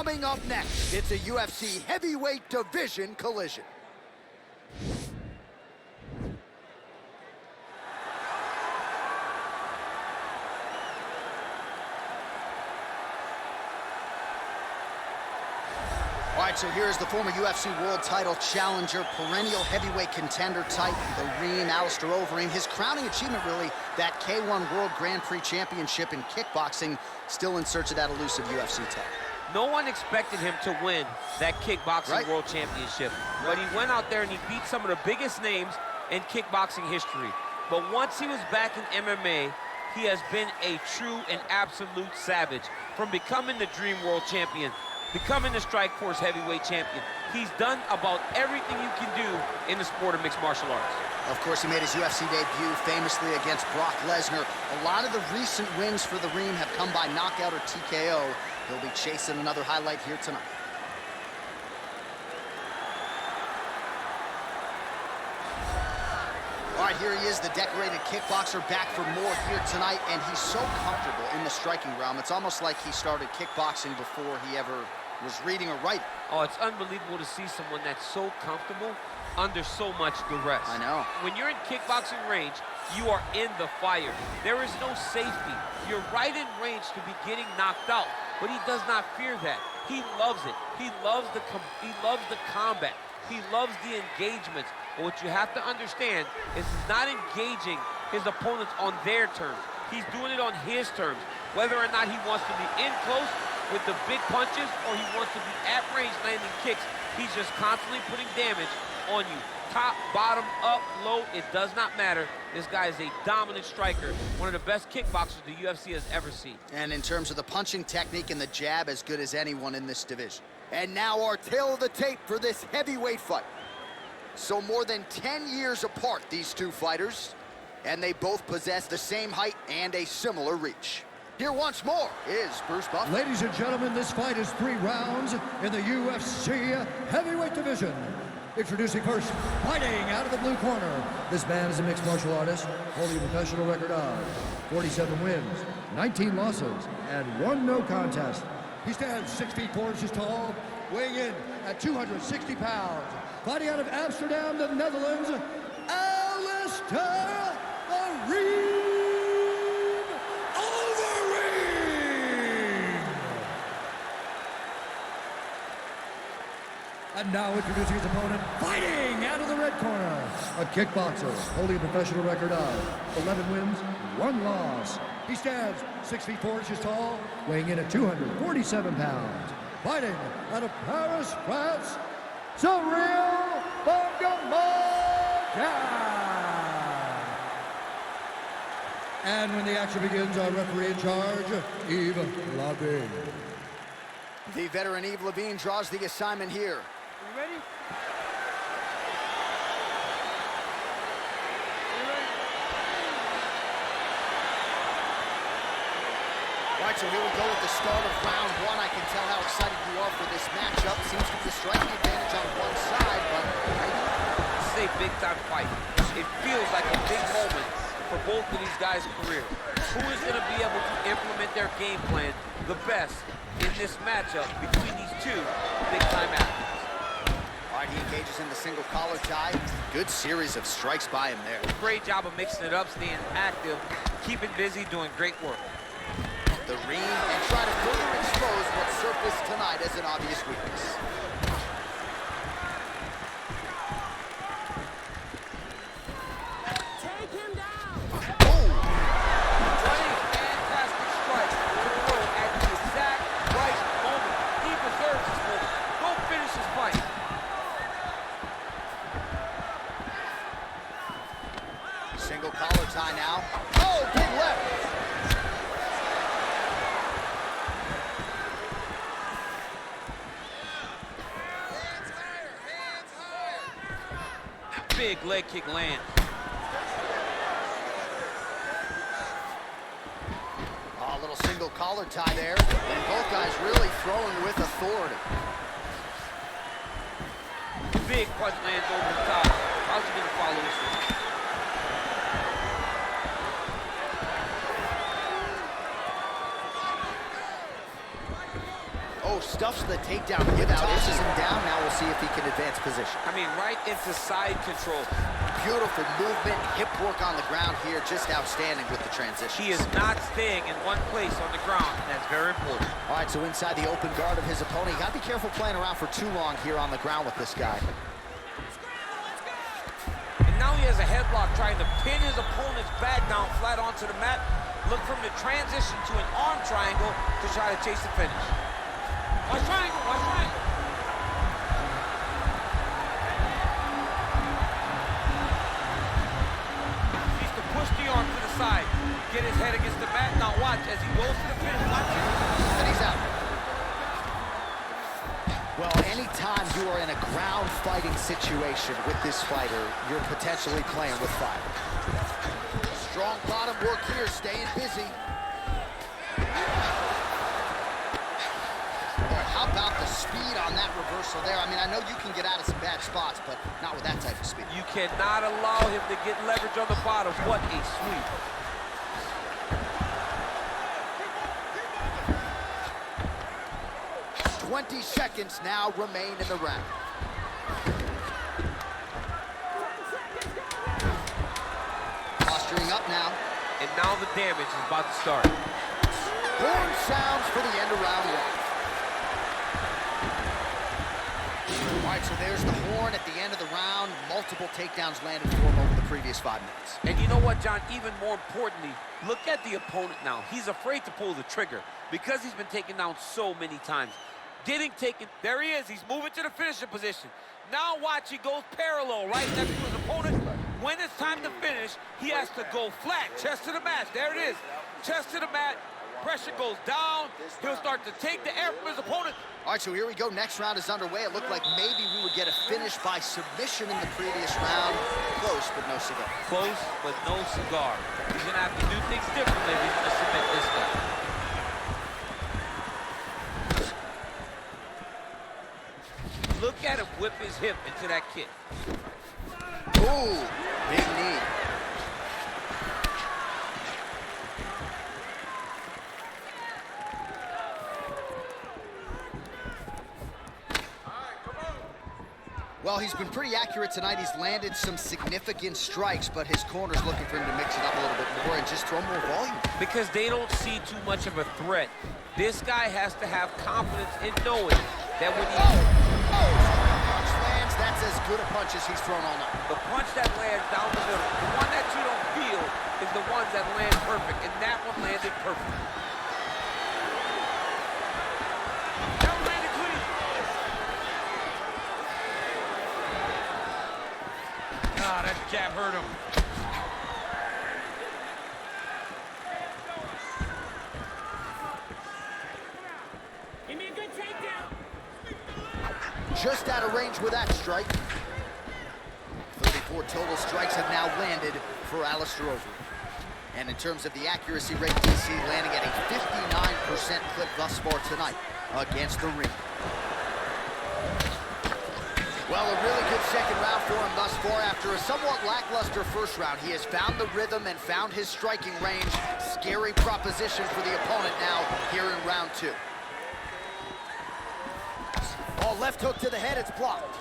Coming up next, it's a UFC heavyweight division collision. All right, so here's the former UFC World Title challenger, perennial heavyweight contender type, Overeem, Alistair Overeem. His crowning achievement, really, that K1 World Grand Prix Championship in kickboxing, still in search of that elusive UFC title. No one expected him to win that kickboxing world championship, but he went out there and he beat some of the biggest names in kickboxing history. But once he was back in MMA, he has been a true and absolute savage. From becoming the Dream World Champion, becoming the Strikeforce heavyweight champion, he's done about everything you can do in the sport of mixed martial arts. Of course, he made his UFC debut famously against Brock Lesnar. A lot of the recent wins for the Reem have come by knockout or TKO. He'll be chasing another highlight here tonight. All right, here he is, the decorated kickboxer, back for more here tonight, and he's so comfortable in the striking realm. It's almost like he started kickboxing before he ever was reading or writing. Oh, it's unbelievable to see someone that's so comfortable under so much duress. I know. When you're in kickboxing range, you are in the fire. There is no safety. You're right in range to be getting knocked out, but he does not fear that. He loves it. He loves the combat. He loves the engagements. But what you have to understand is he's not engaging his opponents on their terms. He's doing it on his terms. Whether or not he wants to be in close with the big punches or he wants to be at range landing kicks, he's just constantly putting damage on you. Top, bottom, up, low, it does not matter. This guy is a dominant striker, one of the best kickboxers the UFC has ever seen. And in terms of the punching technique and the jab, as good as anyone in this division. And now our tail of the tape for this heavyweight fight. So more than 10 years apart, these two fighters, and they both possess the same height and a similar reach. Here once more is Bruce Buffer. Ladies and gentlemen, this fight is 3 rounds in the UFC heavyweight division. Introducing first, fighting out of the blue corner. This man is a mixed martial artist, holding a professional record of 47 wins, 19 losses, and 1 no contest. He stands 6 feet 4 inches tall, weighing in at 260 pounds. Fighting out of Amsterdam, the Netherlands, Alistair Overeem! And now introducing his opponent, fighting out of the red corner, a kickboxer holding a professional record of 11 wins, 1 loss. He stands 6 feet 4 inches tall, weighing in at 247 pounds. Fighting out of Paris, France, Ciryl. And when the action begins, our referee in charge, Yves Lavigne. The veteran Yves Lavigne draws the assignment here. You ready? All right, so here we go with the start of round 1. I can tell how excited you are for this matchup. Seems to be a striking advantage on one side, but this is a big-time fight. It feels like a big moment for both of these guys' careers. Who is going to be able to implement their game plan the best in this matchup between these two big-time athletes? All right, he engages in the single collar tie. Good series of strikes by him there. Great job of mixing it up, staying active, keeping busy, doing great work. The Reem, and try to further expose what surfaced tonight as an obvious weakness. Take him down. Oh! Running fantastic strike to throw at the exact right moment. He deserves this moment. Go finish his fight. Single collar tie now. Oh, big left. Big leg kick land. Oh, a little single collar tie there. And both guys really throwing with authority. Big punch lands over the top. How's he going to follow this one? Oh, stuffs the takedown without tosses him down. Now we'll see if he can advance position. I mean, right into side control. Beautiful movement, hip work on the ground here, just outstanding with the transition. He is not staying in one place on the ground, and that's very important. All right, so inside the open guard of his opponent, you gotta be careful playing around for too long here on the ground with this guy. And now he has a headlock trying to pin his opponent's back down flat onto the mat. Look from the transition to an arm triangle to try to chase the finish. Watch triangle, watch triangle. Needs to push the arm to the side. Get his head against the mat. Now watch as he goes to the finish. Watch it. And he's out. Well, anytime you are in a ground fighting situation with this fighter, you're potentially playing with fire. Strong bottom work here, staying busy. How about the speed on that reversal there? I mean, I know you can get out of some bad spots, but not with that type of speed. You cannot allow him to get leverage on the bottom. What a sweep. 20 seconds now remain in the round. Posturing up now. And now the damage is about to start. Horn sounds for the end of round one. All right, so there's the horn at the end of the round. Multiple takedowns landed for him over the previous 5 minutes. And you know what, John? Even more importantly, look at the opponent now. He's afraid to pull the trigger because he's been taken down so many times. Getting taken, there he is. He's moving to the finishing position. Now watch, he goes parallel right next to his opponent. When it's time to finish, he has to go flat, chest to the mat. There it is, chest to the mat. Pressure goes down. He'll start to take the air from his opponent. All right, so here we go. Next round is underway. It looked like maybe we would get a finish by submission in the previous round. Close, but no cigar. Close, but no cigar. He's going to have to do things differently if he's going to submit this guy. Look at him whip his hip into that kick. Ooh, big knee. Well, he's been pretty accurate tonight. He's landed some significant strikes, but his corner's looking for him to mix it up a little bit more and just throw more volume. Because they don't see too much of a threat. This guy has to have confidence in knowing that when he... Punch lands, that's as good a punch as he's thrown all night. The punch that lands down the middle, the one that you don't feel is the ones that land perfect, and that one landed perfect. That one landed clean. Ah, that jab hurt him. Give me a good takedown. Just out of range with that strike. 34 total strikes have now landed for Alistair Overeem. And in terms of the accuracy rate, DC landing at a 59% clip thus far tonight against the ring. Well, a really good second round for him thus far. After a somewhat lackluster first round, he has found the rhythm and found his striking range. Scary proposition for the opponent now here in round two. Oh, left hook to the head, it's blocked.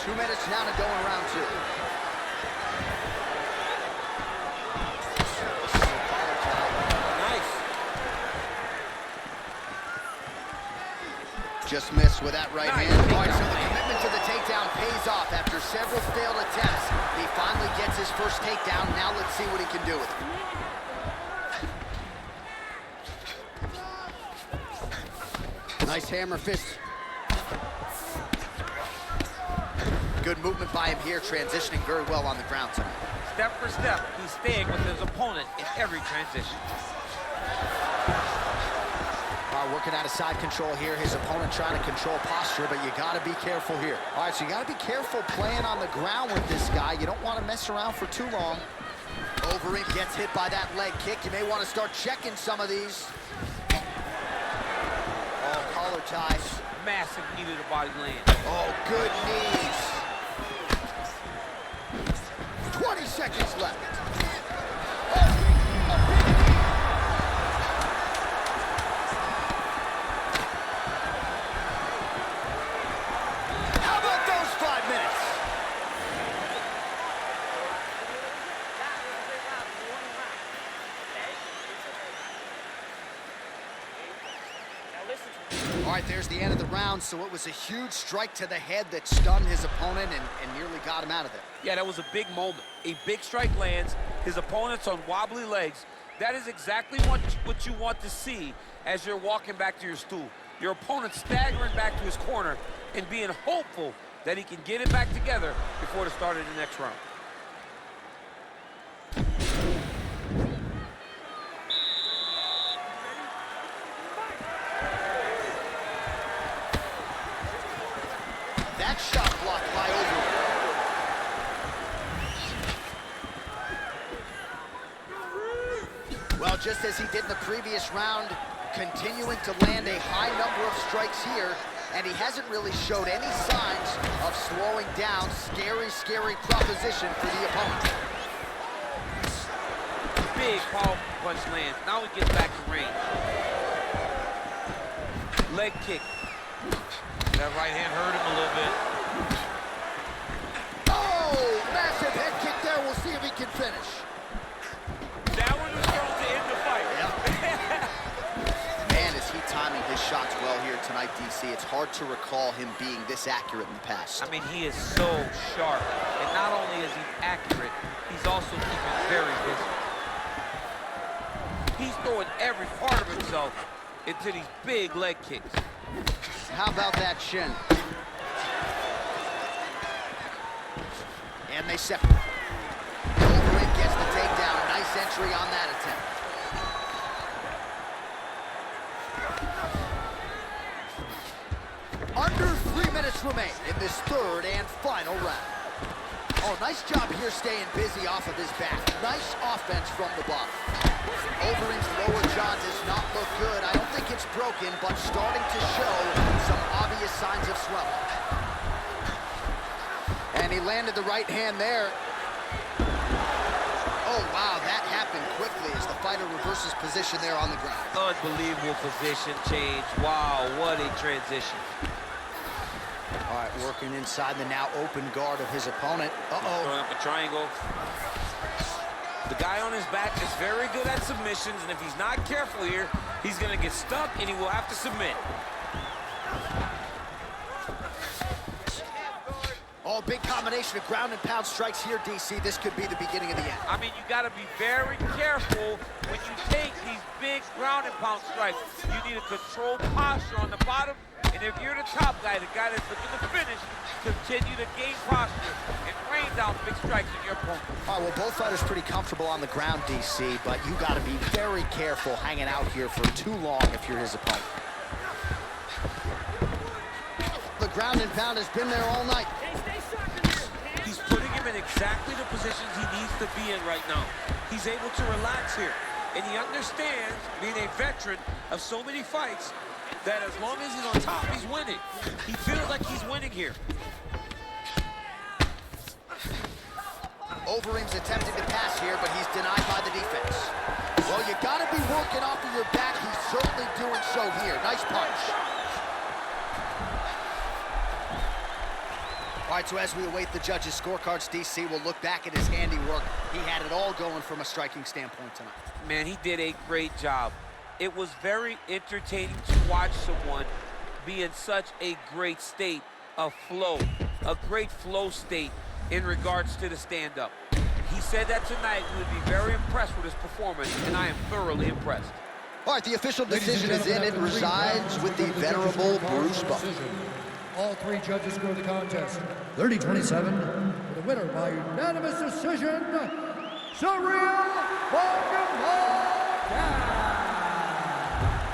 2 minutes now to go in round two. Nice. Just missed with that right Nice. hand. All right, so the commitment to the takedown pays off. After several failed attempts, he finally gets his first takedown. Now let's see what he can do with it. Nice hammer fist. Good movement by him here, transitioning very well on the ground tonight. Step for step, he's staying with his opponent in every transition. Working out of side control here. His opponent trying to control posture, but you got to be careful here. All right, so you got to be careful playing on the ground with this guy. You don't want to mess around for too long. Overeem gets hit by that leg kick. You may want to start checking some of these. Oh, collar ties. Massive knee to the body land. Oh, good knees. 20 seconds left. There's the end of the round, so it was a huge strike to the head that stunned his opponent and nearly got him out of there. Yeah, that was a big moment. A big strike lands, his opponent's on wobbly legs. That is exactly what you want to see as you're walking back to your stool. Your opponent staggering back to his corner and being hopeful that he can get it back together before the start of the next round. That shot blocked by Overeem. Well, just as he did in the previous round, continuing to land a high number of strikes here, and he hasn't really showed any signs of slowing down. Scary, scary proposition for the opponent. Big powerful punch lands. Now he gets back to range. Leg kick. That right hand hurt him a little bit. Oh, massive head kick there. We'll see if he can finish. That one was thrown to end the fight. Yep. Man, is he timing his shots well here tonight, DC. It's hard to recall him being this accurate in the past. I mean, he is so sharp. And not only is he accurate, he's also keeping very busy. He's throwing every part of himself into these big leg kicks. How about that shin? And they separate. Overeem gets the takedown. Nice entry on that attempt. Under 3 minutes remain in this third and final round. Oh, nice job here staying busy off of his back. Nice offense from the bottom. Overeem's lower jaw does not look good. I don't think it's broken, but starting to show some obvious signs of swelling. And he landed the right hand there. Oh, wow, that happened quickly as the fighter reverses position there on the ground. Unbelievable position change. Wow, what a transition. All right, working inside the now open guard of his opponent. Uh-oh. Throwing up a triangle. The guy on his back is very good at submissions, and if he's not careful here, he's going to get stuck, and he will have to submit. Oh, big combination of ground and pound strikes here, DC. This could be the beginning of the end. I mean, you got to be very careful when you take these big ground and pound strikes. You need a controlled posture on the bottom, and if you're the top guy, the guy that's looking to finish, continue to gain posture and rain down big strikes on your opponent. All right, well, both fighters pretty comfortable on the ground, DC, but you got to be very careful hanging out here for too long if you're his opponent. The ground and pound has been there all night. He's putting him in exactly the positions he needs to be in right now. He's able to relax here, and he understands, being a veteran of so many fights, that as long as he's on top, he's winning. He feels like he's winning here. Overeem's attempting to pass here, but he's denied by the defense. Well, you got to be working off of your back. He's certainly doing so here. Nice punch. All right, so as we await the judges' scorecards, DC will look back at his handiwork. He had it all going from a striking standpoint tonight. Man, he did a great job. It was very entertaining to watch someone be in such a great state of flow, a great flow state in regards to the stand-up. He said that tonight he would be very impressed with his performance, and I am thoroughly impressed. All right, the official decision is in. It resides with the venerable Bruce Buffer. All three judges score the contest 30-27 for the winner by unanimous decision, Ciryl.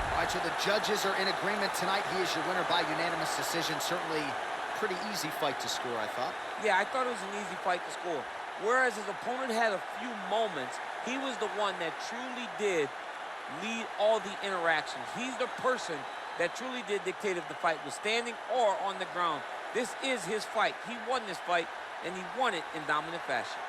All right, so the judges are in agreement tonight. He is your winner by unanimous decision. Certainly pretty easy fight to score, I thought. Yeah, I thought it was an easy fight to score. Whereas his opponent had a few moments, he was the one that truly did lead all the interactions. He's the person that truly did dictate if the fight was standing or on the ground. This is his fight. He won this fight, and he won it in dominant fashion.